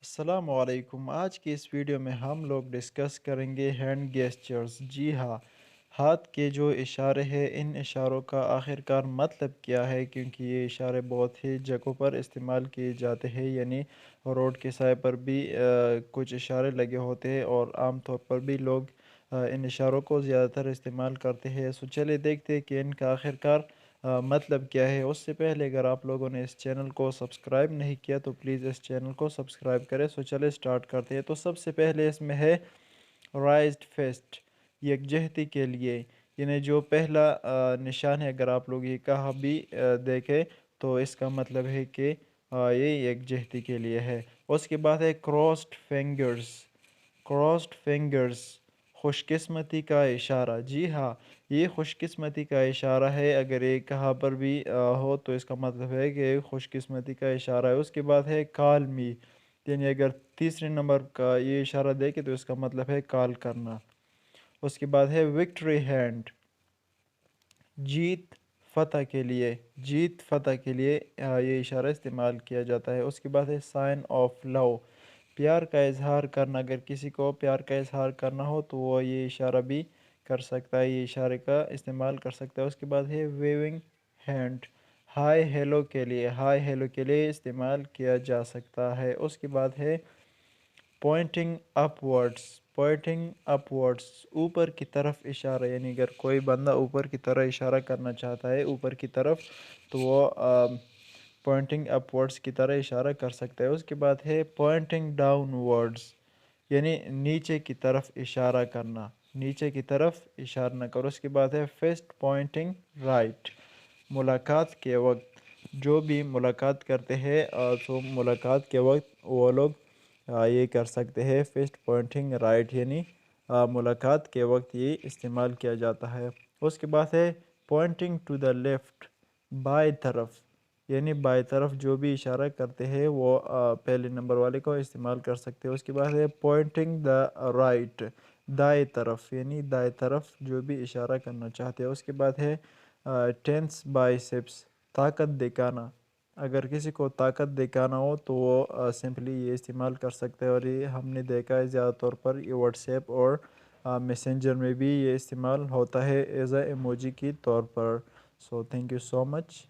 السلام علیکم۔ آج کی اس ویڈیو میں ہم لوگ ڈسکس کریں گے ہینڈ گیسچرز۔ جی ہاں، ہاتھ کے جو اشارے ہیں ان اشاروں کا آخر کار مطلب کیا ہے، کیونکہ یہ اشارے بہت ہی جگہوں پر استعمال کیے جاتے ہیں، یعنی روڈ کے سائے پر بھی کچھ اشارے لگے ہوتے ہیں اور عام طور پر بھی لوگ ان اشاروں کو زیادہ تر استعمال کرتے ہیں۔ سو چلے دیکھتے ہیں کہ ان کا آخر کار مطلب کیا ہے۔ اس سے پہلے اگر آپ لوگوں نے اس چینل کو سبسکرائب نہیں کیا تو پلیز اس چینل کو سبسکرائب کریں۔ سو چلے سٹارٹ کرتے ہیں۔ تو سب سے پہلے اس میں ہے رائزڈ فسٹ، یکجہتی کے لیے، یعنی جو پہلا نشان ہے، اگر آپ لوگ یہ کہاں بھی دیکھیں تو اس کا مطلب ہے کہ یہ یکجہتی کے لیے ہے۔ اس کے بعد ہے کراسڈ فنگرز۔ کراسڈ فنگرز خوش قسمتی کا اشارہ۔ جی ہاں، یہ خوش قسمتی کا اشارہ ہے۔ اگر یہ کہاں پر بھی ہو تو اس کا مطلب ہے کہ یہ خوش قسمتی کا اشارہ ہے۔ اس کے بعد ہے کال می، یعنی اگر تیسرے نمبر کا یہ اشارہ دیکھے تو اس کا مطلب ہے کال کرنا۔ اس کے بعد ہے وکٹری ہینڈ، جیت فتح کے لیے، جیت فتح کے لیے یہ اشارہ استعمال کیا جاتا ہے۔ اس کے بعد ہے سائن آف لو، پیار کا اظہار کرنا۔ اگر کسی کو پیار کا اظہار کرنا ہو تو وہ یہ اشارہ بھی کر سکتا ہے، یہ اشارے کا استعمال کر سکتا ہے۔ اس کے بعد ہے ویونگ ہینڈ، ہائی ہیلو کے لیے، ہائی ہیلو کے لیے استعمال کیا جا سکتا ہے۔ اس کے بعد ہے پوائنٹنگ اپ ورڈس، پوائنٹنگ اپ ورڈس اوپر کی طرف اشارہ، یعنی اگر کوئی بندہ اوپر کی طرح اشارہ کرنا چاہتا ہے اوپر کی طرف تو وہ پوائنٹنگ اپ ورڈس کی طرح اشارہ کر سکتا ہے۔ اس کے بعد ہے پوائنٹنگ ڈاؤن ورڈس، یعنی نیچے کی طرف اشارہ کرنا، نیچے کی طرف اشارہ نہ کرو۔ اس کے بعد ہے فسٹ پوائنٹنگ رائٹ، ملاقات کے وقت جو بھی ملاقات کرتے ہیں تو ملاقات کے وقت وہ لوگ یہ کر سکتے ہیں، فسٹ پوائنٹنگ رائٹ، یعنی ملاقات کے وقت یہ استعمال کیا جاتا ہے۔ اس کے بعد ہے پوائنٹنگ ٹو دا لیفٹ، بائیں طرف، یعنی بائیں طرف جو بھی اشارہ کرتے ہیں وہ پہلے نمبر والے کو استعمال کر سکتے ہیں۔ اس کے بعد ہے پوائنٹنگ دا رائٹ، دائیں طرف، یعنی دائیں طرف جو بھی اشارہ کرنا چاہتے ہیں۔ اس کے بعد ہے ٹینس بائسیپس، طاقت دکھانا۔ اگر کسی کو طاقت دکھانا ہو تو وہ سمپلی یہ استعمال کر سکتے ہیں، اور یہ ہم نے دیکھا ہے زیادہ طور پر یہ واٹس ایپ اور میسنجر میں بھی یہ استعمال ہوتا ہے ایز اے ایموجی کی طور پر۔ So thank you so much.